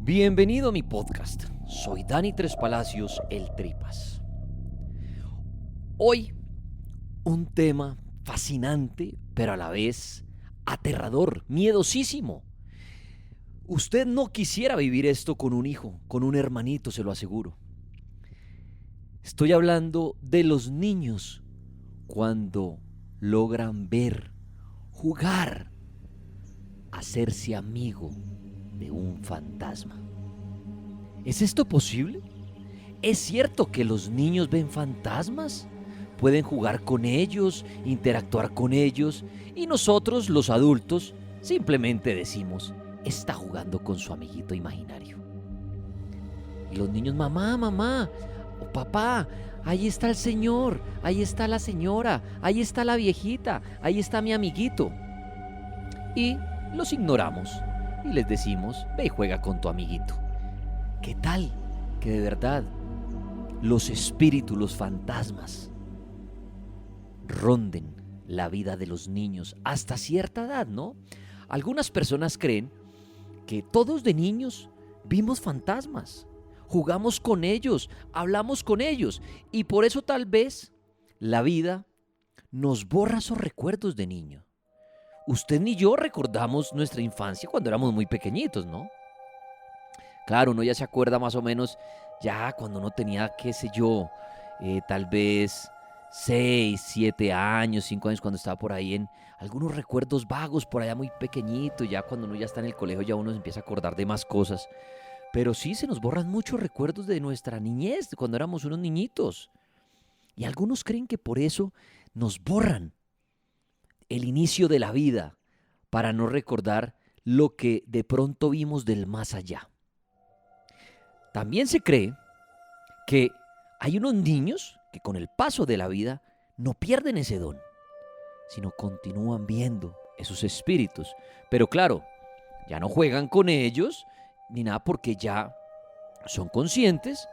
Bienvenido a mi podcast. Soy Dani Tres Palacios, el Tripas. Hoy, un tema fascinante, pero a la vez aterrador, miedosísimo. Usted no quisiera vivir esto con un hijo, con un hermanito, se lo aseguro. Estoy hablando de los niños cuando logran ver, jugar, hacerse amigo de un fantasma. ¿Es esto posible? ¿Es cierto que los niños ven fantasmas? Pueden jugar con ellos, interactuar con ellos, y nosotros, los adultos, simplemente decimos, está jugando con su amiguito imaginario. Y los niños, mamá, o papá, ahí está el señor, ahí está la señora, ahí está la viejita, ahí está mi amiguito. Y los ignoramos y les decimos, ve y juega con tu amiguito. ¿Qué tal que de verdad los espíritus, los fantasmas, ronden la vida de los niños hasta cierta edad, ¿no? Algunas personas creen que todos de niños vimos fantasmas, jugamos con ellos, hablamos con ellos, y por eso tal vez la vida nos borra esos recuerdos de niño. Usted ni yo recordamos nuestra infancia cuando éramos muy pequeñitos, ¿no? Claro, uno ya se acuerda más o menos ya cuando uno tenía, qué sé yo, tal vez 6, 7 años, 5 años, cuando estaba por ahí en algunos recuerdos vagos, por allá muy pequeñito, ya cuando uno ya está en el colegio ya uno se empieza a acordar de más cosas. Pero sí, se nos borran muchos recuerdos de nuestra niñez, de cuando éramos unos niñitos. Y algunos creen que por eso nos borran el inicio de la vida, para no recordar lo que de pronto vimos del más allá. También se cree que hay unos niños que con el paso de la vida no pierden ese don, sino continúan viendo esos espíritus. Pero claro, ya no juegan con ellos ni nada porque ya son conscientes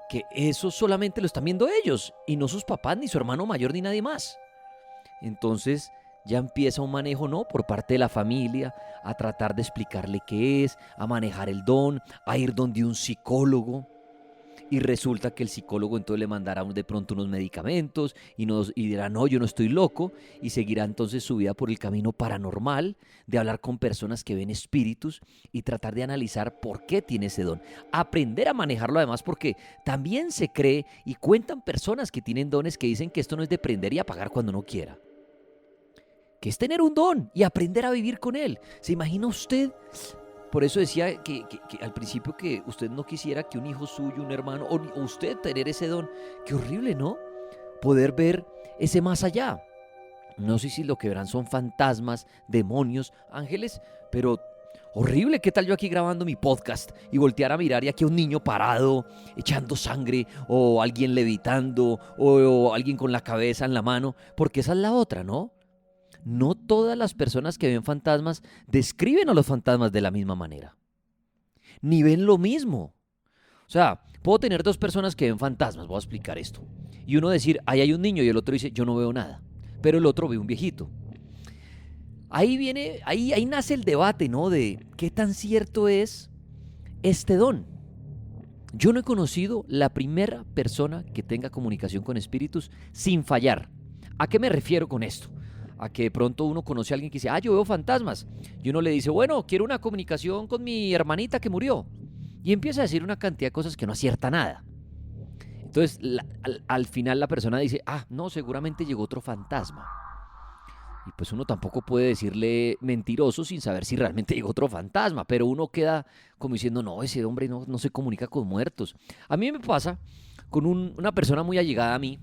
que eso solamente lo están viendo ellos y no sus papás, ni su hermano mayor, ni nadie más. Entonces ya empieza un manejo, ¿no?, por parte de la familia, a tratar de explicarle qué es, a manejar el don, a ir donde un psicólogo. Y resulta que el psicólogo entonces le mandará de pronto unos medicamentos y dirá, no, yo no estoy loco, y seguirá entonces su vida por el camino paranormal de hablar con personas que ven espíritus y tratar de analizar por qué tiene ese don. Aprender a manejarlo además, porque también se cree y cuentan personas que tienen dones que dicen que esto no es de prender y apagar cuando uno quiera, que es tener un don y aprender a vivir con él. ¿Se imagina usted? Por eso decía que al principio que usted no quisiera que un hijo suyo, un hermano, o usted tener ese don. Qué horrible, ¿no? Poder ver ese más allá. No sé si lo que verán son fantasmas, demonios, ángeles, pero horrible. ¿Qué tal yo aquí grabando mi podcast y voltear a mirar y aquí a un niño parado, echando sangre, o alguien levitando, o alguien con la cabeza en la mano? Porque esa es la otra, ¿no? No todas las personas que ven fantasmas describen a los fantasmas de la misma manera, ni ven lo mismo. O sea, puedo tener dos personas que ven fantasmas, voy a explicar esto. Y uno decir, ahí hay un niño, y el otro dice, yo no veo nada. Pero el otro ve un viejito. Ahí nace el debate, ¿no? De qué tan cierto es este don. Yo no he conocido la primera persona que tenga comunicación con espíritus sin fallar. ¿A qué me refiero con esto? A que de pronto uno conoce a alguien que dice, yo veo fantasmas. Y uno le dice, bueno, quiero una comunicación con mi hermanita que murió. Y empieza a decir una cantidad de cosas que no acierta nada. Entonces, al final la persona dice, no, seguramente llegó otro fantasma. Y pues uno tampoco puede decirle mentiroso sin saber si realmente llegó otro fantasma. Pero uno queda como diciendo, no, ese hombre no se comunica con muertos. A mí me pasa con una persona muy allegada a mí,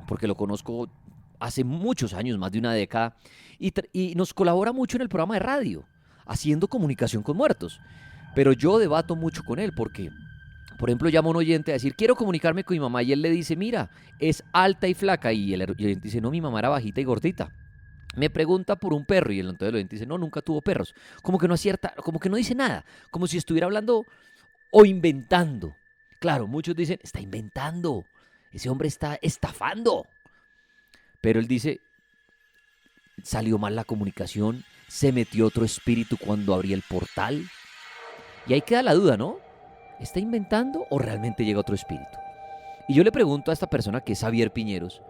porque lo conozco hace muchos años, más de una década, y nos colabora mucho en el programa de radio, haciendo comunicación con muertos. Pero yo debato mucho con él porque, por ejemplo, llama a un oyente a decir, quiero comunicarme con mi mamá, y él le dice, mira, es alta y flaca, y el oyente dice, no, mi mamá era bajita y gordita. Me pregunta por un perro, y entonces el oyente dice, no, nunca tuvo perros. Como que no acierta, como que no dice nada, como si estuviera hablando o inventando. Claro, muchos dicen, está inventando, ese hombre está estafando. Pero él dice, salió mal la comunicación, se metió otro espíritu cuando abrí el portal. Y ahí queda la duda, ¿no? ¿Está inventando o realmente llega otro espíritu? Y yo le pregunto a esta persona que es Xavier Piñeros,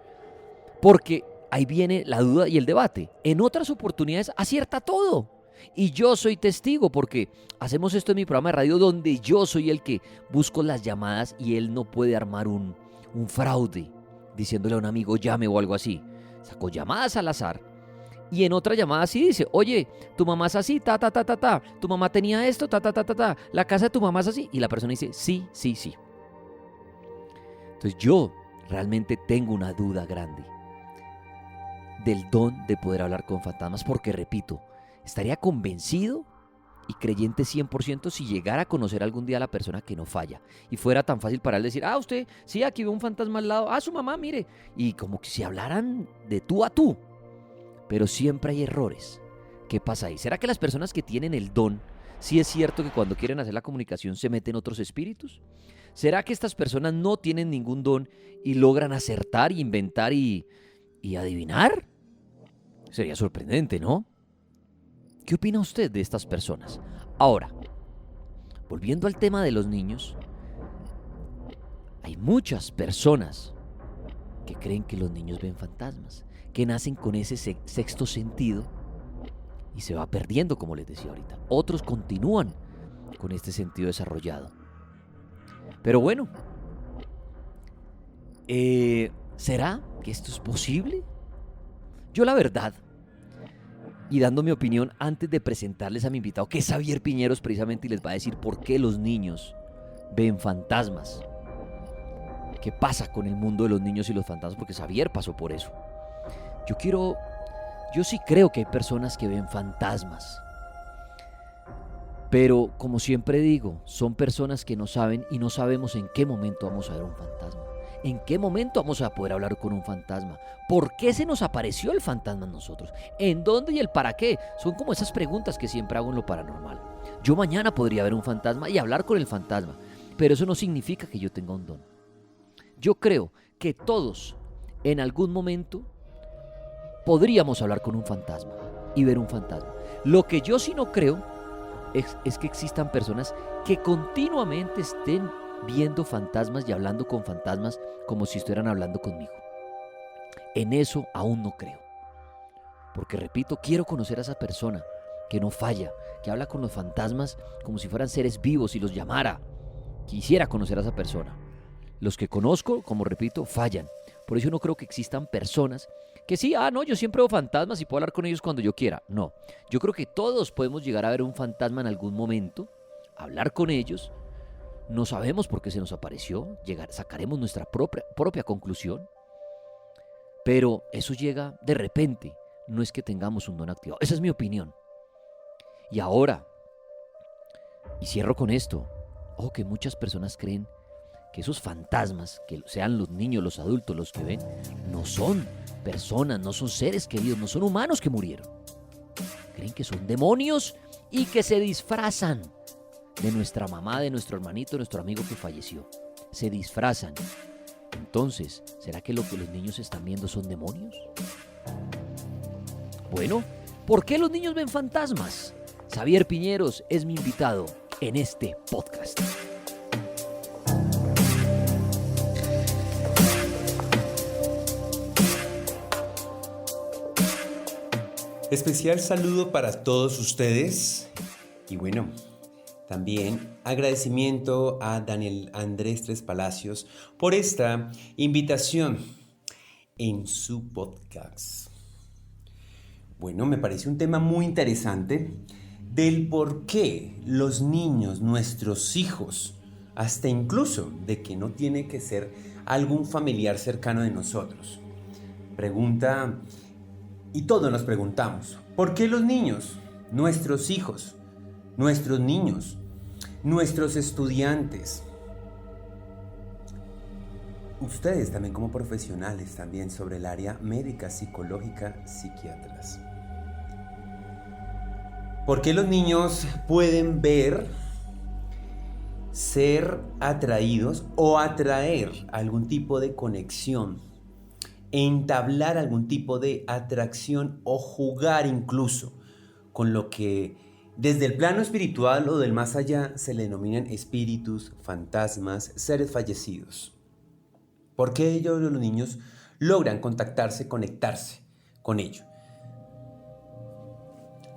porque ahí viene la duda y el debate. En otras oportunidades acierta todo. Y yo soy testigo porque hacemos esto en mi programa de radio donde yo soy el que busco las llamadas y él no puede armar un fraude diciéndole a un amigo llame o algo así. Sacó llamadas al azar y en otra llamada sí dice, oye, tu mamá es así, ta, ta, ta, ta, ta, tu mamá tenía esto, ta, ta, ta, ta, ta, la casa de tu mamá es así. Y la persona dice, sí, sí, sí. Entonces yo realmente tengo una duda grande del don de poder hablar con fantasmas porque, repito, estaría convencido y creyente 100% si llegara a conocer algún día a la persona que no falla y fuera tan fácil para él decir, usted, sí, aquí ve un fantasma al lado, su mamá, mire, y como que si hablaran de tú a tú, pero siempre hay errores. ¿Qué pasa ahí? ¿Será que las personas que tienen el don, sí es cierto que cuando quieren hacer la comunicación se meten otros espíritus? ¿Será que estas personas no tienen ningún don y logran acertar, inventar y adivinar? Sería sorprendente, ¿no? ¿Qué opina usted de estas personas? Ahora, volviendo al tema de los niños, hay muchas personas que creen que los niños ven fantasmas, que nacen con ese sexto sentido y se va perdiendo, como les decía ahorita. Otros continúan con este sentido desarrollado. Pero bueno, ¿será que esto es posible? Yo la verdad, y dando mi opinión antes de presentarles a mi invitado, que es Xavier Piñeros precisamente, y les va a decir por qué los niños ven fantasmas. ¿Qué pasa con el mundo de los niños y los fantasmas? Porque Xavier pasó por eso. Yo sí creo que hay personas que ven fantasmas. Pero, como siempre digo, son personas que no saben y no sabemos en qué momento vamos a ver un fantasma. ¿En qué momento vamos a poder hablar con un fantasma? ¿Por qué se nos apareció el fantasma a nosotros? ¿En dónde y el para qué? Son como esas preguntas que siempre hago en lo paranormal. Yo mañana podría ver un fantasma y hablar con el fantasma, pero eso no significa que yo tenga un don. Yo creo que todos, en algún momento, podríamos hablar con un fantasma y ver un fantasma. Lo que yo sí no creo es que existan personas que continuamente estén viendo fantasmas y hablando con fantasmas como si estuvieran hablando conmigo. En eso aún no creo. Porque repito, quiero conocer a esa persona que no falla, que habla con los fantasmas como si fueran seres vivos y los llamara. Quisiera conocer a esa persona. Los que conozco, como repito, fallan. Por eso no creo que existan personas que sí, no, yo siempre veo fantasmas y puedo hablar con ellos cuando yo quiera. No, yo creo que todos podemos llegar a ver un fantasma en algún momento, hablar con ellos. No sabemos por qué se nos apareció, sacaremos nuestra propia conclusión, pero eso llega de repente, no es que tengamos un don activado. Esa es mi opinión. Y ahora, y cierro con esto, que muchas personas creen que esos fantasmas, que sean los niños, los adultos, los que ven, no son personas, no son seres queridos, no son humanos que murieron. Creen que son demonios y que se disfrazan de nuestra mamá, de nuestro hermanito, de nuestro amigo que falleció. Se disfrazan. Entonces, ¿será que lo que los niños están viendo son demonios? Bueno, ¿por qué los niños ven fantasmas? Xavier Piñeros es mi invitado en este podcast. Especial saludo para todos ustedes y bueno, también agradecimiento a Daniel Andrés Tres Palacios por esta invitación en su podcast. Bueno, me parece un tema muy interesante del por qué los niños, nuestros hijos, hasta incluso de que no tiene que ser algún familiar cercano de nosotros. Pregunta, y todos nos preguntamos, ¿por qué los niños, nuestros hijos, nuestros niños, nuestros estudiantes, ustedes también como profesionales también sobre el área médica, psicológica, psiquiatras? ¿Por qué los niños pueden ver, ser atraídos o atraer algún tipo de conexión entablar algún tipo de atracción o jugar incluso con lo que desde el plano espiritual o del más allá se le denominan espíritus, fantasmas, seres fallecidos. ¿Por qué ellos, los niños, logran contactarse, conectarse con ello?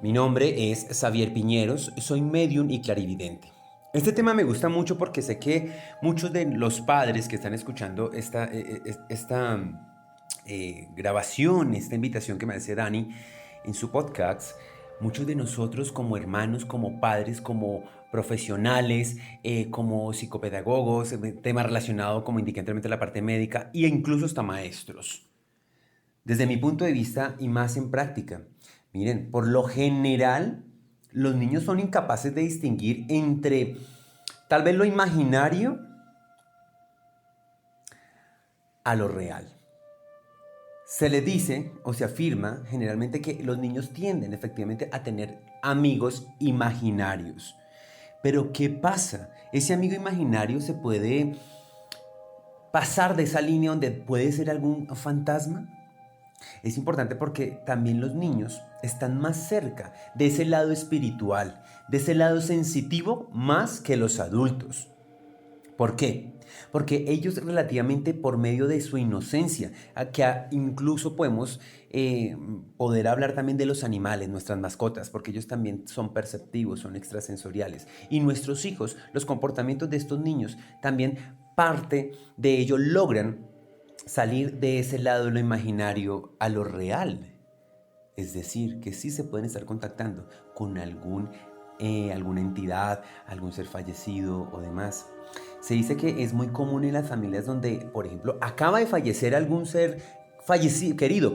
Mi nombre es Xavier Piñeros, soy medium y clarividente. Este tema me gusta mucho porque sé que muchos de los padres que están escuchando esta grabación, esta invitación que me hace Dani en su podcast, muchos de nosotros como hermanos, como padres, como profesionales, como psicopedagogos, tema relacionado como indiqué anteriormente a la parte médica e incluso hasta maestros. Desde mi punto de vista y más en práctica, miren, por lo general los niños son incapaces de distinguir entre tal vez lo imaginario a lo real. Se le dice o se afirma generalmente que los niños tienden efectivamente a tener amigos imaginarios. Pero ¿qué pasa? Ese amigo imaginario se puede pasar de esa línea donde puede ser algún fantasma. Es importante porque también los niños están más cerca de ese lado espiritual, de ese lado sensitivo más que los adultos. ¿Por qué? Porque ellos relativamente por medio de su inocencia, incluso podemos poder hablar también de los animales, nuestras mascotas, porque ellos también son perceptivos, son extrasensoriales. Y nuestros hijos, los comportamientos de estos niños, también parte de ello logran salir de ese lado de lo imaginario a lo real. Es decir, que sí se pueden estar contactando con alguna entidad, algún ser fallecido o demás. Se dice que es muy común en las familias donde, por ejemplo, acaba de fallecer algún ser querido,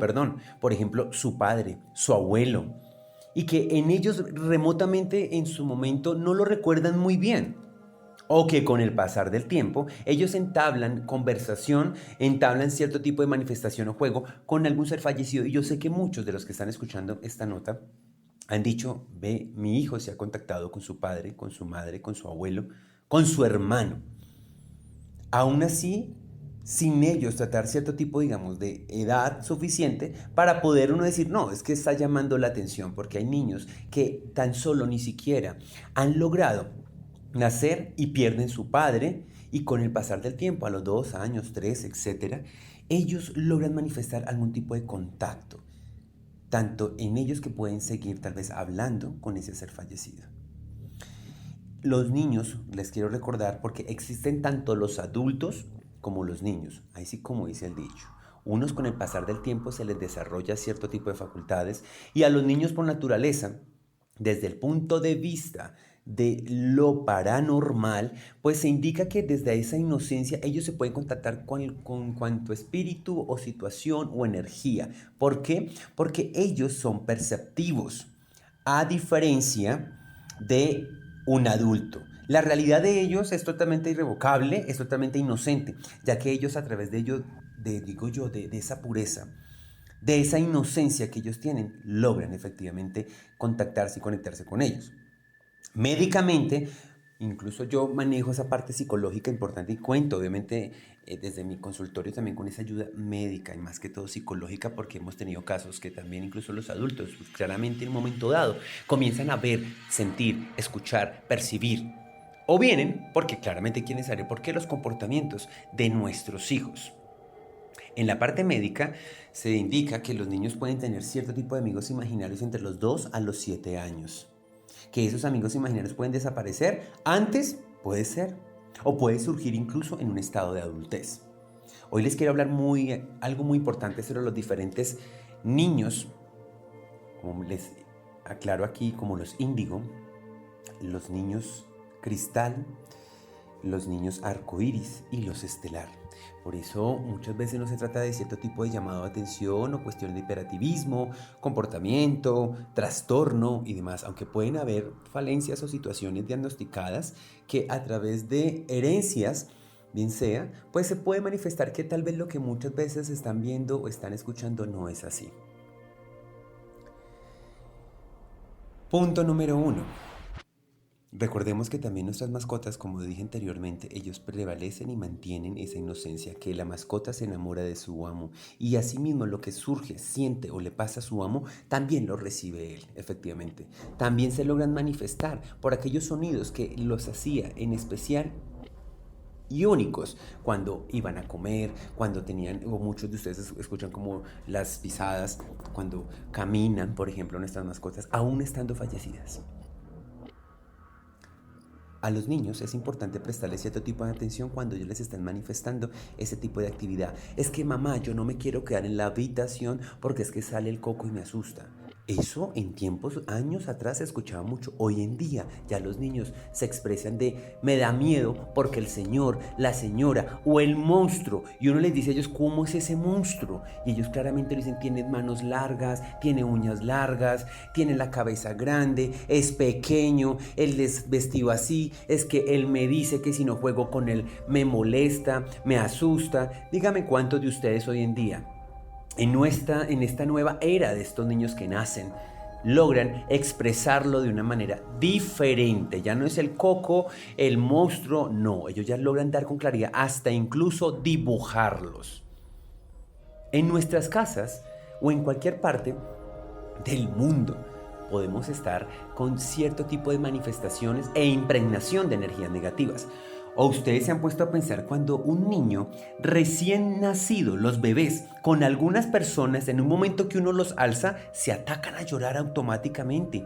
por ejemplo, su padre, su abuelo, y que en ellos remotamente en su momento no lo recuerdan muy bien. O que con el pasar del tiempo ellos entablan conversación, entablan cierto tipo de manifestación o juego con algún ser fallecido. Y yo sé que muchos de los que están escuchando esta nota han dicho, ve, mi hijo se ha contactado con su padre, con su madre, con su abuelo, con su hermano. Aún así, sin ellos tratar cierto tipo, digamos, de edad suficiente para poder uno decir, no, es que está llamando la atención, porque hay niños que tan solo ni siquiera han logrado nacer y pierden su padre, y con el pasar del tiempo, a los 2 años, 3, etcétera, ellos logran manifestar algún tipo de contacto, tanto en ellos que pueden seguir tal vez hablando con ese ser fallecido. Los niños, les quiero recordar, porque existen tanto los adultos como los niños, ahí sí como dice el dicho. Unos con el pasar del tiempo se les desarrolla cierto tipo de facultades y a los niños por naturaleza, desde el punto de vista de lo paranormal, pues se indica que desde esa inocencia ellos se pueden contactar con cuanto espíritu o situación o energía. ¿Por qué? Porque ellos son perceptivos, a diferencia de un adulto. La realidad de ellos es totalmente irrevocable, es totalmente inocente, ya que ellos a través de ello, de esa pureza, de esa inocencia que ellos tienen, logran efectivamente contactarse y conectarse con ellos. Médicamente, incluso yo manejo esa parte psicológica importante y cuento, obviamente, desde mi consultorio también con esa ayuda médica y más que todo psicológica, porque hemos tenido casos que también incluso los adultos, pues, claramente en un momento dado, comienzan a ver, sentir, escuchar, percibir. O vienen porque claramente quieren saber por qué los comportamientos de nuestros hijos. En la parte médica se indica que los niños pueden tener cierto tipo de amigos imaginarios entre los 2 a los 7 años. Que esos amigos imaginarios pueden desaparecer antes, puede ser, o puede surgir incluso en un estado de adultez. Hoy les quiero hablar algo muy importante sobre los diferentes niños, como les aclaro aquí, como los índigo, los niños cristal, los niños arcoíris y los estelar. Por eso muchas veces no se trata de cierto tipo de llamado de atención o cuestiones de hiperactivismo, comportamiento, trastorno y demás, aunque pueden haber falencias o situaciones diagnosticadas que a través de herencias, bien sea, pues se puede manifestar que tal vez lo que muchas veces están viendo o están escuchando no es así. Punto número 1. Recordemos que también nuestras mascotas, como dije anteriormente, ellos prevalecen y mantienen esa inocencia, que la mascota se enamora de su amo y asimismo lo que surge, siente o le pasa a su amo, también lo recibe él, efectivamente. También se logran manifestar por aquellos sonidos que los hacía en especial y únicos cuando iban a comer, cuando tenían, o muchos de ustedes escuchan como las pisadas, cuando caminan, por ejemplo, nuestras mascotas, aún estando fallecidas. A los niños es importante prestarles cierto tipo de atención cuando ellos les están manifestando ese tipo de actividad. Es que mamá, yo no me quiero quedar en la habitación porque es que sale el coco y me asusta. Eso en tiempos, años atrás se escuchaba mucho. Hoy en día ya los niños se expresan de me da miedo porque el señor, la señora o el monstruo. Y uno les dice a ellos cómo es ese monstruo. Y ellos claramente dicen tiene manos largas, tiene uñas largas, tiene la cabeza grande, es pequeño, él es vestido así, es que él me dice que si no juego con él me molesta, me asusta. Dígame cuántos de ustedes hoy en día en esta nueva era de estos niños que nacen, logran expresarlo de una manera diferente. Ya no es el coco, el monstruo, no. Ellos ya logran dar con claridad, hasta incluso dibujarlos. En nuestras casas o en cualquier parte del mundo podemos estar con cierto tipo de manifestaciones e impregnación de energías negativas. ¿O ustedes se han puesto a pensar cuando un niño recién nacido, los bebés, con algunas personas, en un momento que uno los alza, se atacan a llorar automáticamente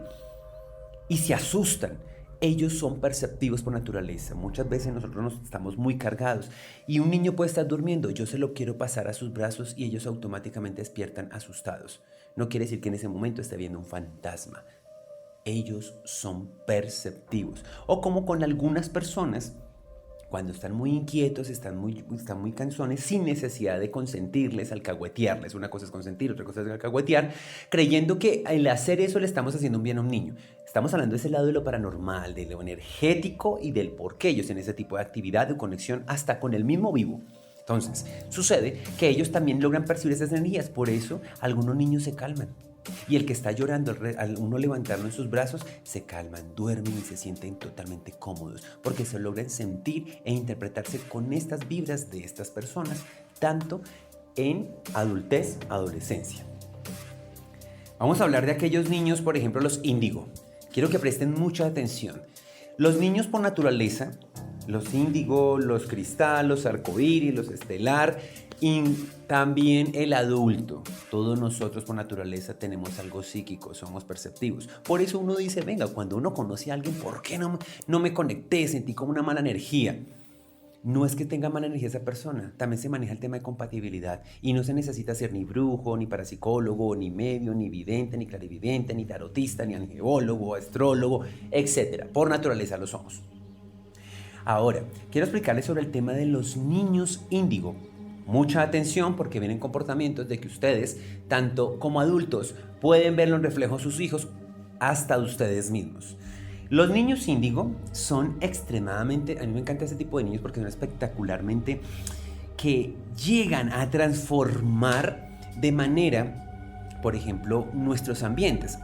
y se asustan? Ellos son perceptivos por naturaleza. Muchas veces nosotros nos estamos muy cargados y un niño puede estar durmiendo. Yo se lo quiero pasar a sus brazos y ellos automáticamente despiertan asustados. No quiere decir que en ese momento esté viendo un fantasma. Ellos son perceptivos. O como con algunas personas, cuando están muy inquietos, están muy cansones, sin necesidad de consentirles, alcahuetearles. Una cosa es consentir, otra cosa es alcahuetear, creyendo que al hacer eso le estamos haciendo un bien a un niño. Estamos hablando de ese lado de lo paranormal, de lo energético y del por qué ellos en ese tipo de actividad de conexión hasta con el mismo vivo. Entonces, sucede que ellos también logran percibir esas energías, por eso algunos niños se calman. Y el que está llorando, al uno levantarlo en sus brazos, se calman, duermen y se sienten totalmente cómodos, porque se logran sentir e interpretarse con estas vibras de estas personas, tanto en adultez, adolescencia. Vamos a hablar de aquellos niños, por ejemplo, los índigo. Quiero que presten mucha atención. Los niños por naturaleza, los índigo, los cristal, los arcoíris, los estelar, y también el adulto. Todos nosotros por naturaleza tenemos algo psíquico, somos perceptivos. Por eso uno dice, venga, cuando uno conoce a alguien, ¿por qué no me conecté? Sentí como una mala energía. No es que tenga mala energía esa persona, también se maneja el tema de compatibilidad y no se necesita ser ni brujo, ni parapsicólogo, ni medio, ni vidente, ni clarividente, ni tarotista, ni angeólogo, astrólogo, etc. Por naturaleza lo somos. Ahora, quiero explicarles sobre el tema de los niños índigo. Mucha atención porque vienen comportamientos de que ustedes, tanto como adultos, pueden verlo en reflejo a sus hijos, hasta de ustedes mismos. Los niños índigo son extremadamente, a mí me encanta ese tipo de niños porque son espectacularmente que llegan a transformar de manera, por ejemplo, nuestros ambientes.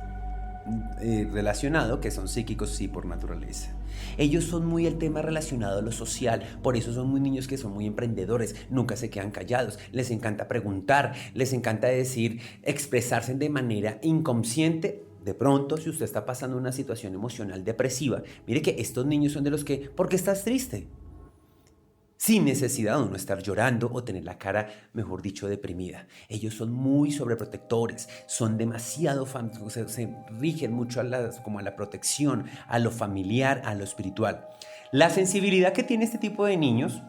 Relacionado, que son psíquicos sí por naturaleza. Ellos son muy el tema relacionado a lo social, por eso son muy niños que son muy emprendedores, nunca se quedan callados, les encanta preguntar, les encanta decir, expresarse de manera inconsciente. De pronto, si usted está pasando una situación emocional depresiva, mire que estos niños son de los que, ¿por qué estás triste? Sin necesidad de no estar llorando o tener la cara, mejor dicho, deprimida. Ellos son muy sobreprotectores, son demasiado, se rigen mucho a la protección, a lo familiar, a lo espiritual. La sensibilidad que tiene este tipo de niños,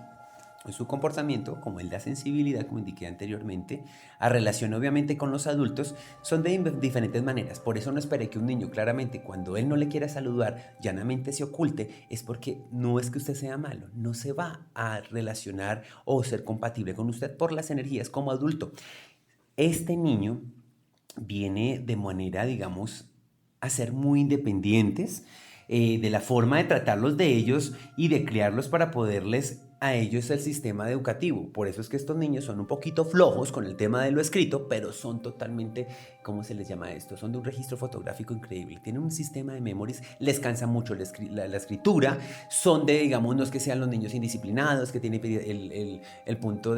su comportamiento, como el de la sensibilidad, como indiqué anteriormente, a relación obviamente con los adultos, son de diferentes maneras. Por eso no espere que un niño claramente cuando él no le quiera saludar, llanamente se oculte, es porque no es que usted sea malo, no se va a relacionar o ser compatible con usted por las energías como adulto. Este niño viene de manera, digamos, a ser muy independientes, de la forma de tratarlos de ellos y de criarlos para poderles a ellos el sistema educativo. Por eso es que estos niños son un poquito flojos con el tema de lo escrito, pero son totalmente, ¿cómo se les llama esto? Son de un registro fotográfico increíble. Tienen un sistema de memories, les cansa mucho la escritura, son de, digamos, no es que sean los niños indisciplinados, que tienen el punto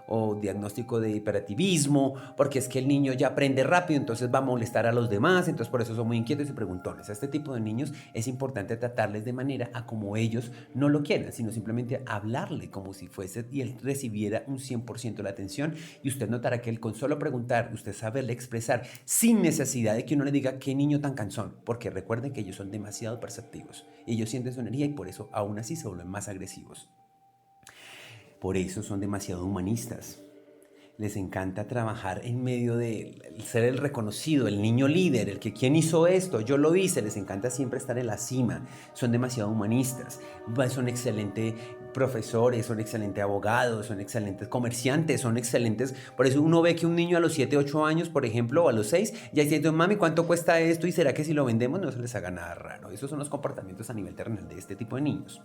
o diagnóstico de hiperactivismo, porque es que el niño ya aprende rápido, entonces va a molestar a los demás, entonces por eso son muy inquietos y preguntones. A este tipo de niños es importante tratarles de manera a como ellos no lo quieran, sino simplemente hablarle como si fuese y él recibiera un 100% de la atención, y usted notará que él con solo preguntar, usted saberle expresar sin necesidad de que uno le diga qué niño tan cansón, porque recuerden que ellos son demasiado perceptivos, ellos sienten su energía y por eso aún así se vuelven más agresivos. Por eso son demasiado humanistas. Les encanta trabajar en medio de ser el reconocido, el niño líder, el que quién hizo esto, yo lo hice. Les encanta siempre estar en la cima. Son demasiado humanistas, son excelentes profesores, son excelentes abogados, son excelentes comerciantes, son excelentes. Por eso uno ve que un niño a los 7, 8 años, por ejemplo, o a los 6, ya dice, mami, ¿cuánto cuesta esto? ¿Y será que si lo vendemos no se les haga nada raro? Esos son los comportamientos a nivel terrenal de este tipo de niños.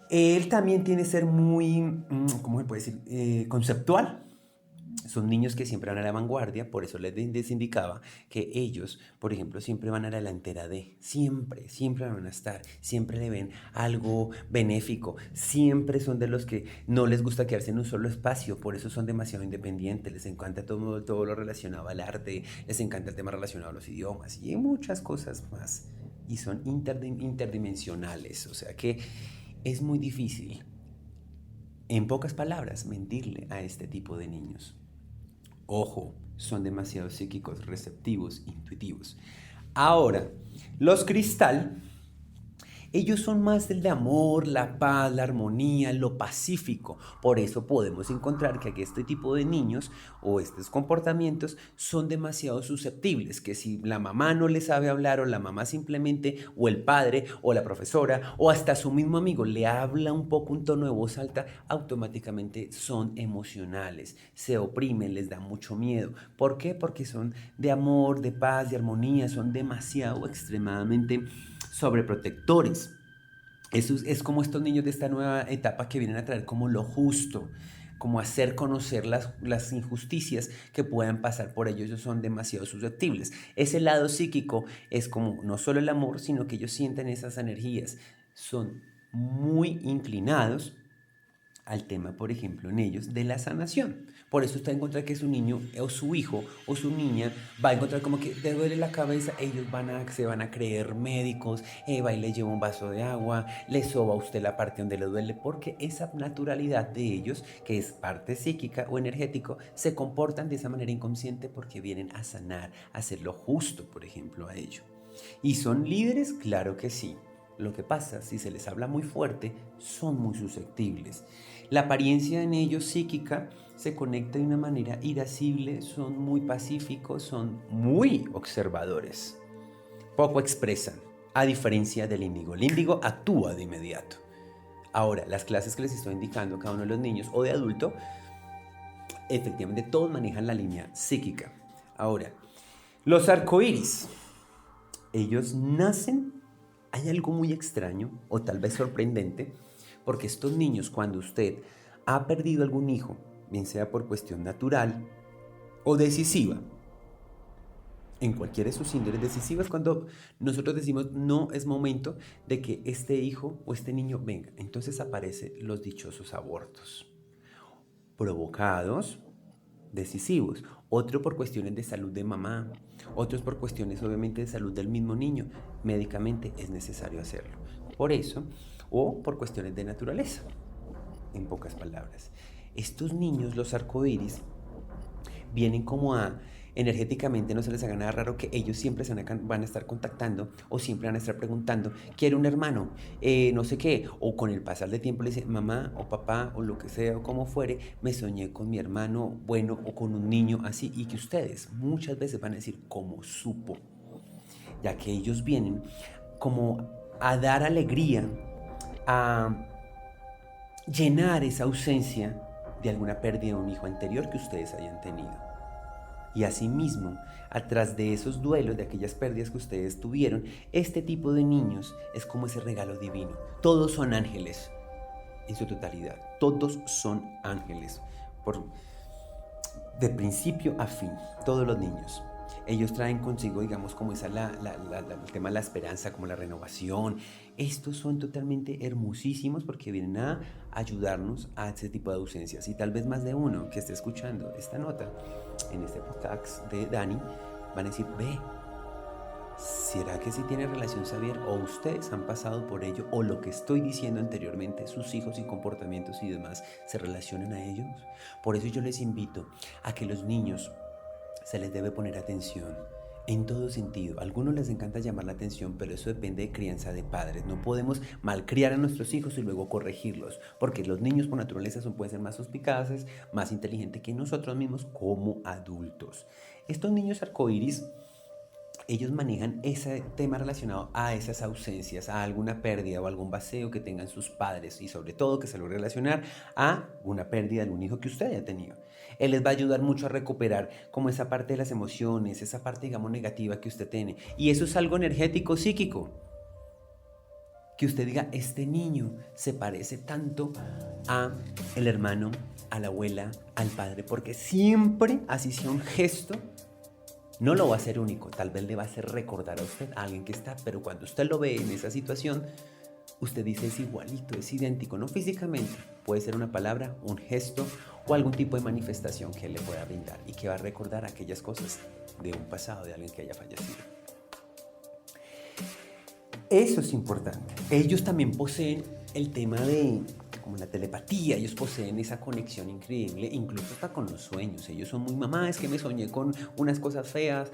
Él también tiene que ser muy, ¿cómo se puede decir? Conceptual. Son niños que siempre van a la vanguardia, por eso les indicaba que ellos, por ejemplo, siempre van a la delantera de, siempre van a estar, siempre le ven algo benéfico, siempre son de los que no les gusta quedarse en un solo espacio, por eso son demasiado independientes, les encanta todo lo relacionado al arte, les encanta el tema relacionado a los idiomas y muchas cosas más, y son interdimensionales, o sea que es muy difícil, en pocas palabras, mentirle a este tipo de niños. Ojo, son demasiado psíquicos, receptivos, intuitivos. Ahora, los cristal, ellos son más del de amor, la paz, la armonía, lo pacífico. Por eso podemos encontrar que este tipo de niños o estos comportamientos son demasiado susceptibles, que si la mamá no les sabe hablar o la mamá simplemente, o el padre o la profesora o hasta su mismo amigo le habla un poco un tono de voz alta, automáticamente son emocionales, se oprimen, les da mucho miedo. ¿Por qué? Porque son de amor, de paz, de armonía, son demasiado extremadamente sobreprotectores. Eso es como estos niños de esta nueva etapa que vienen a traer como lo justo, como hacer conocer las injusticias que puedan pasar por ellos. Ellos son demasiado susceptibles. Ese lado psíquico es como no solo el amor, sino que ellos sienten esas energías. Son muy inclinados al tema, por ejemplo, en ellos de la sanación. Por eso usted va a encontrar que su niño o su hijo o su niña va a encontrar como que te duele la cabeza, ellos se van a creer médicos, va y le lleva un vaso de agua, le soba a usted la parte donde le duele, porque esa naturalidad de ellos, que es parte psíquica o energético, se comportan de esa manera inconsciente porque vienen a sanar, a hacer lo justo, por ejemplo, a ello. ¿Y son líderes? Claro que sí. Lo que pasa, si se les habla muy fuerte, son muy susceptibles. La apariencia en ellos psíquica se conecta de una manera irascible, son muy pacíficos, son muy observadores. Poco expresan, a diferencia del índigo. El índigo actúa de inmediato. Ahora, las clases que les estoy indicando a cada uno de los niños o de adulto, efectivamente todos manejan la línea psíquica. Ahora, los arcoíris, ellos nacen. Hay algo muy extraño o tal vez sorprendente, porque estos niños, cuando usted ha perdido algún hijo, bien sea por cuestión natural o decisiva, en cualquiera de sus índoles decisivas, cuando nosotros decimos no es momento de que este hijo o este niño venga, entonces aparecen los dichosos abortos, provocados, decisivos, otro por cuestiones de salud de mamá, otros por cuestiones obviamente de salud del mismo niño, médicamente es necesario hacerlo, por eso, o por cuestiones de naturaleza, en pocas palabras. Estos niños, los arcoíris, vienen como a, energéticamente no se les haga nada raro que ellos siempre se van a estar contactando o siempre van a estar preguntando, ¿quiere un hermano? No sé qué, o con el pasar del tiempo le dicen, mamá o papá o lo que sea o como fuere, me soñé con mi hermano, bueno, o con un niño así, y que ustedes muchas veces van a decir, ¿cómo supo? Ya que ellos vienen como a dar alegría, a llenar esa ausencia de alguna pérdida de un hijo anterior que ustedes hayan tenido. Y asimismo, atrás de esos duelos, de aquellas pérdidas que ustedes tuvieron, este tipo de niños es como ese regalo divino. Todos son ángeles. en su totalidad. Todos son ángeles, de principio a fin, todos los niños. Ellos traen consigo, digamos, como esa el tema de la esperanza, como la renovación. Estos son totalmente hermosísimos porque vienen a ayudarnos a ese tipo de ausencias. Y tal vez más de uno que esté escuchando esta nota en este podcast de Dani van a decir, ve, ¿será que sí tiene relación Xavier? O ustedes han pasado por ello, o lo que estoy diciendo anteriormente, sus hijos y comportamientos y demás, ¿se relacionan a ellos? Por eso yo les invito a que los niños se les debe poner atención en todo sentido. A algunos les encanta llamar la atención, pero eso depende de crianza de padres. No podemos malcriar a nuestros hijos y luego corregirlos, porque los niños por naturaleza pueden ser más suspicaces, más inteligentes que nosotros mismos como adultos. Estos niños arcoíris, ellos manejan ese tema relacionado a esas ausencias, a alguna pérdida o algún vacío que tengan sus padres y sobre todo que se lo relacionar a una pérdida de un hijo que usted haya tenido. Él les va a ayudar mucho a recuperar como esa parte de las emociones, esa parte digamos negativa que usted tiene. Y eso es algo energético, psíquico. Que usted diga, este niño se parece tanto a el hermano, a la abuela, al padre, porque siempre así sea un gesto, no lo va a hacer único, tal vez le va a hacer recordar a usted a alguien que está, pero cuando usted lo ve en esa situación, usted dice es igualito, es idéntico, no físicamente, puede ser una palabra, un gesto o algún tipo de manifestación que él le pueda brindar y que va a recordar aquellas cosas de un pasado, de alguien que haya fallecido. Eso es importante. Ellos también poseen el tema de como la telepatía, ellos poseen esa conexión increíble, incluso hasta con los sueños. Ellos son muy mamá, es que me soñé con unas cosas feas,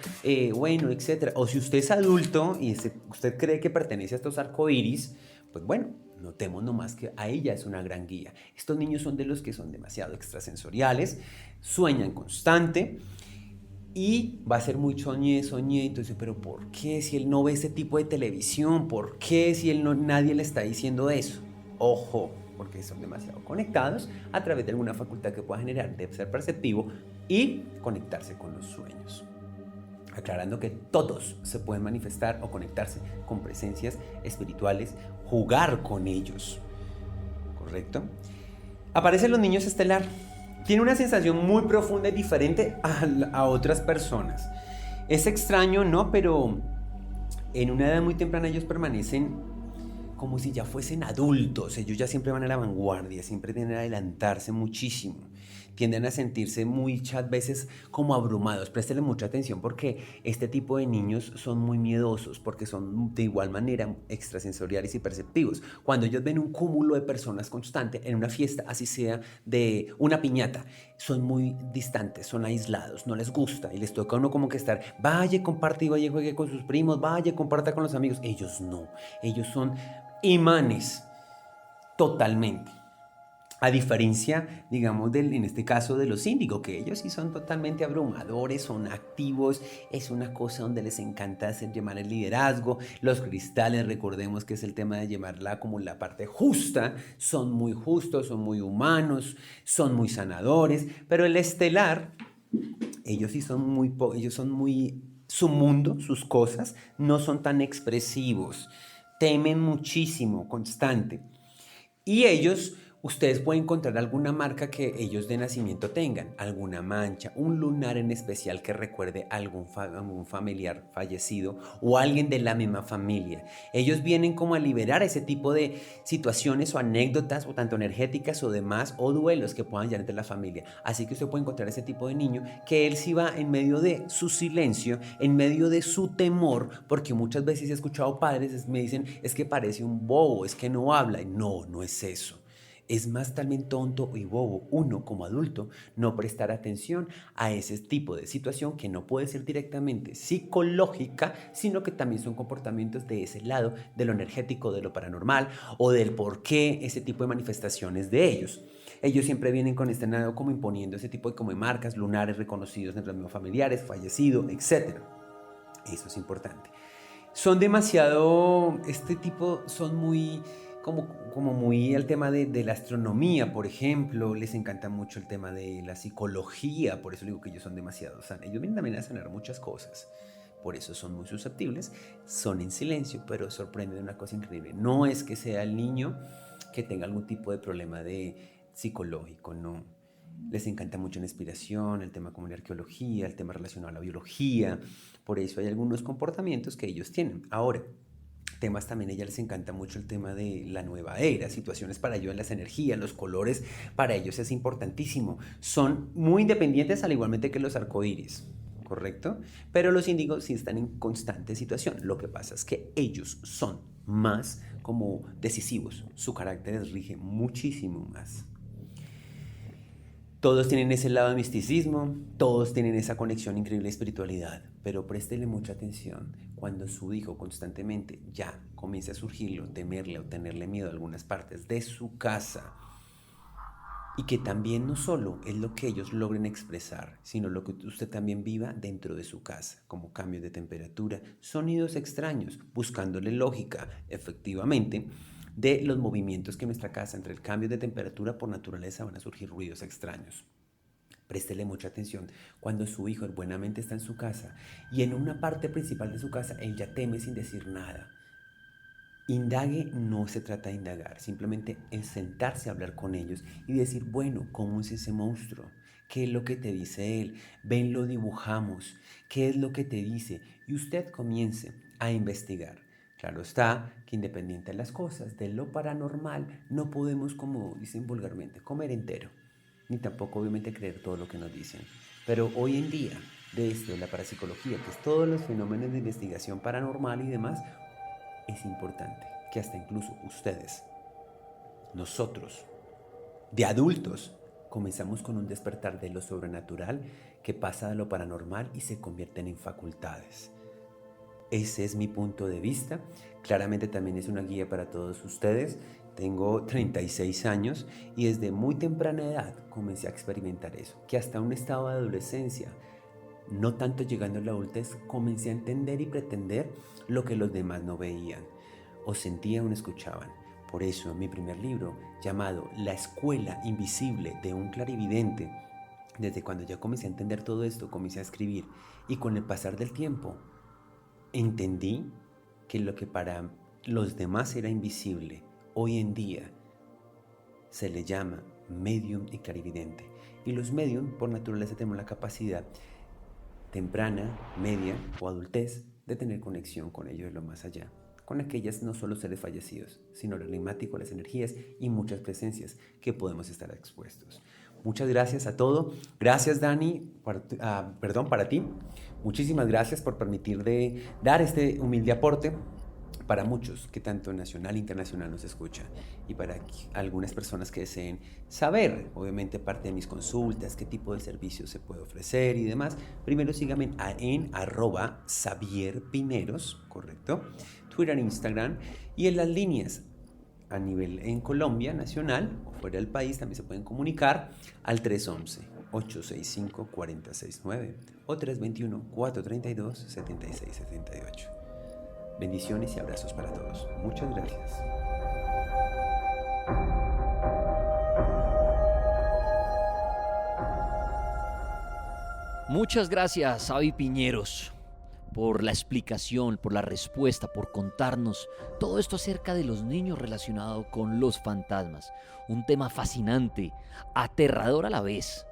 bueno, etcétera. O si usted es adulto y usted cree que pertenece a estos arcoíris, pues bueno, notemos nomás que a ella es una gran guía. Estos niños son de los que son demasiado extrasensoriales, sueñan constante. Y va a ser muy soñé, entonces, pero ¿por qué si él no ve ese tipo de televisión? ¿Por qué si nadie le está diciendo eso? Ojo, porque son demasiado conectados a través de alguna facultad que pueda generar de ser perceptivo y conectarse con los sueños. Aclarando que todos se pueden manifestar o conectarse con presencias espirituales, jugar con ellos, ¿correcto? Aparecen los niños estelar. Tiene una sensación muy profunda y diferente a otras personas. Es extraño, ¿no? Pero en una edad muy temprana ellos permanecen como si ya fuesen adultos. Ellos ya siempre van a la vanguardia, siempre tienden a adelantarse muchísimo. Tienden a sentirse muchas veces como abrumados. Préstele mucha atención porque este tipo de niños son muy miedosos porque son de igual manera extrasensoriales y perceptivos. Cuando ellos ven un cúmulo de personas constante en una fiesta, así sea de una piñata, son muy distantes, son aislados, no les gusta y les toca a uno como que estar, vaya, comparte y vaya, juegue con sus primos, vaya, comparta con los amigos. Ellos no, ellos son imanes totalmente. A diferencia, digamos, en este caso de los índigos, que ellos sí son totalmente abrumadores, son activos, es una cosa donde les encanta hacer llamar el liderazgo. Los cristales, recordemos que es el tema de llamarla como la parte justa, son muy justos, son muy humanos, son muy sanadores, pero el estelar, ellos sí son muy, su mundo, sus cosas, no son tan expresivos, temen muchísimo, constante, y ellos... Ustedes pueden encontrar alguna marca que ellos de nacimiento tengan, alguna mancha, un lunar en especial que recuerde a algún familiar fallecido o alguien de la misma familia. Ellos vienen como a liberar ese tipo de situaciones o anécdotas, o tanto energéticas o demás, o duelos que puedan llegar entre la familia. Así que usted puede encontrar ese tipo de niño que él sí va en medio de su silencio, en medio de su temor, porque muchas veces he escuchado padres me dicen, es que parece un bobo, es que no habla. No, no es eso. Es más también tonto y bobo uno como adulto no prestar atención a ese tipo de situación que no puede ser directamente psicológica, sino que también son comportamientos de ese lado, de lo energético, de lo paranormal o del por qué ese tipo de manifestaciones de ellos. Ellos siempre vienen con este lado como imponiendo ese tipo de como marcas lunares reconocidos entre los mismos familiares, fallecido, etc. Eso es importante. Son demasiado, este tipo son muy... Como muy el tema de la astronomía, por ejemplo, les encanta mucho el tema de la psicología, por eso digo que ellos son demasiado sanos. Ellos vienen también a sanar muchas cosas, por eso son muy susceptibles, son en silencio, pero sorprenden de una cosa increíble. No es que sea el niño que tenga algún tipo de problema psicológico, no. Les encanta mucho la inspiración, el tema como la arqueología, el tema relacionado a la biología. Por eso hay algunos comportamientos que ellos tienen. Ahora, temas también, a ella les encanta mucho el tema de la nueva era, situaciones para ellos, las energías, los colores, para ellos es importantísimo. Son muy independientes al igualmente que los arcoíris, ¿correcto? Pero los índigos sí están en constante situación. Lo que pasa es que ellos son más como decisivos. Su carácter les rige muchísimo más. Todos tienen ese lado de misticismo, todos tienen esa conexión increíble de espiritualidad, pero préstele mucha atención cuando su hijo constantemente ya comienza a surgirlo, temerle o tenerle miedo a algunas partes de su casa, y que también no solo es lo que ellos logren expresar, sino lo que usted también viva dentro de su casa, como cambios de temperatura, sonidos extraños, buscándole lógica, efectivamente, de los movimientos que en nuestra casa, entre el cambio de temperatura por naturaleza, van a surgir ruidos extraños. Préstele mucha atención cuando su hijo buenamente está en su casa y en una parte principal de su casa él ya teme sin decir nada. Indague, no se trata de indagar, simplemente es sentarse a hablar con ellos y decir, bueno, ¿cómo es ese monstruo? ¿Qué es lo que te dice él? Ven, lo dibujamos. ¿Qué es lo que te dice? Y usted comience a investigar. Claro está que independiente de las cosas, de lo paranormal, no podemos, como dicen vulgarmente, comer entero. Ni tampoco obviamente creer todo lo que nos dicen. Pero hoy en día, de esto, de la parapsicología, que es todos los fenómenos de investigación paranormal y demás, es importante que hasta incluso ustedes, nosotros, de adultos, comenzamos con un despertar de lo sobrenatural que pasa de lo paranormal y se convierten en facultades. Ese es mi punto de vista. Claramente también es una guía para todos ustedes. Tengo 36 años y desde muy temprana edad comencé a experimentar eso, que hasta un estado de adolescencia, no tanto llegando a la adultez, comencé a entender y pretender lo que los demás no veían, o sentían o no escuchaban. Por eso en mi primer libro, llamado La Escuela Invisible de un Clarividente, desde cuando ya comencé a entender todo esto, comencé a escribir, y con el pasar del tiempo, entendí que lo que para los demás era invisible, hoy en día se le llama medium y clarividente. Y los medium, por naturaleza, tenemos la capacidad temprana, media o adultez de tener conexión con ellos de lo más allá, con aquellas no solo seres fallecidos, sino lo enigmático, las energías y muchas presencias que podemos estar expuestos. Muchas gracias a todo. Gracias, Dani, para ti. Muchísimas gracias por permitir de dar este humilde aporte para muchos que tanto nacional e internacional nos escuchan, y para algunas personas que deseen saber, obviamente, parte de mis consultas, qué tipo de servicios se puede ofrecer y demás. Primero síganme en @XavierPineros, ¿correcto? Twitter, Instagram, y en las líneas a nivel en Colombia, nacional o fuera del país, también se pueden comunicar al 311-865-4069 o 321-432-7678. Bendiciones y abrazos para todos. Muchas gracias. Muchas gracias, Xavi Piñeros, por la explicación, por la respuesta, por contarnos todo esto acerca de los niños relacionado con los fantasmas. Un tema fascinante, aterrador a la vez,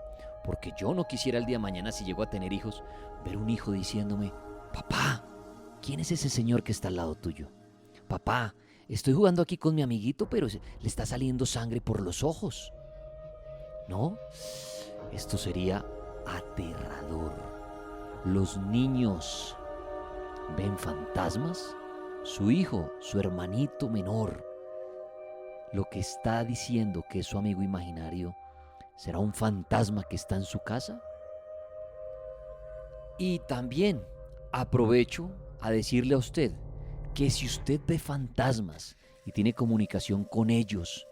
porque yo no quisiera el día de mañana, si llego a tener hijos, ver un hijo diciéndome, papá, ¿quién es ese señor que está al lado tuyo? Papá, estoy jugando aquí con mi amiguito, pero le está saliendo sangre por los ojos. ¿No? Esto sería aterrador. Los niños ven fantasmas. Su hijo, su hermanito menor, lo que está diciendo que es su amigo imaginario, ¿será un fantasma que está en su casa? Y también aprovecho a decirle a usted que si usted ve fantasmas y tiene comunicación con ellos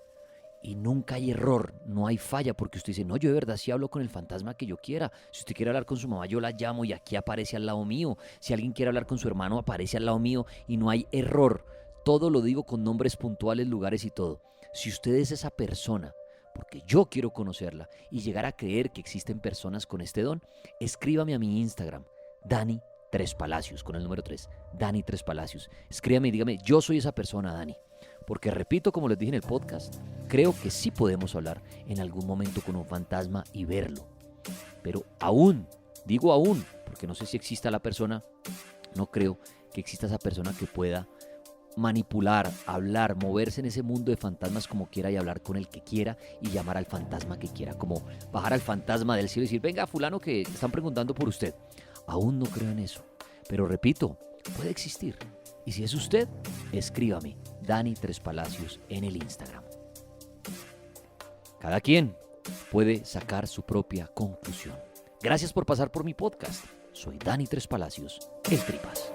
y nunca hay error, no hay falla, porque usted dice, no, yo de verdad sí hablo con el fantasma que yo quiera. Si usted quiere hablar con su mamá, yo la llamo y aquí aparece al lado mío. Si alguien quiere hablar con su hermano, aparece al lado mío y no hay error. Todo lo digo con nombres puntuales, lugares y todo. Si usted es esa persona, porque yo quiero conocerla y llegar a creer que existen personas con este don, escríbame a mi Instagram, Dani Tres Palacios, con el número 3, Dani Tres Palacios. Escríbame y dígame, yo soy esa persona, Dani. Porque repito, como les dije en el podcast, creo que sí podemos hablar en algún momento con un fantasma y verlo. Pero aún, digo aún, porque no sé si exista la persona, no creo que exista esa persona que pueda manipular, hablar, moverse en ese mundo de fantasmas como quiera y hablar con el que quiera y llamar al fantasma que quiera, como bajar al fantasma del cielo y decir, venga fulano que están preguntando por usted. Aún no creo en eso, pero repito, puede existir. Y si es usted, escríbame, Dani Tres Palacios en el Instagram. Cada quien puede sacar su propia conclusión. Gracias por pasar por mi podcast. Soy Dani Tres Palacios, el Tripas.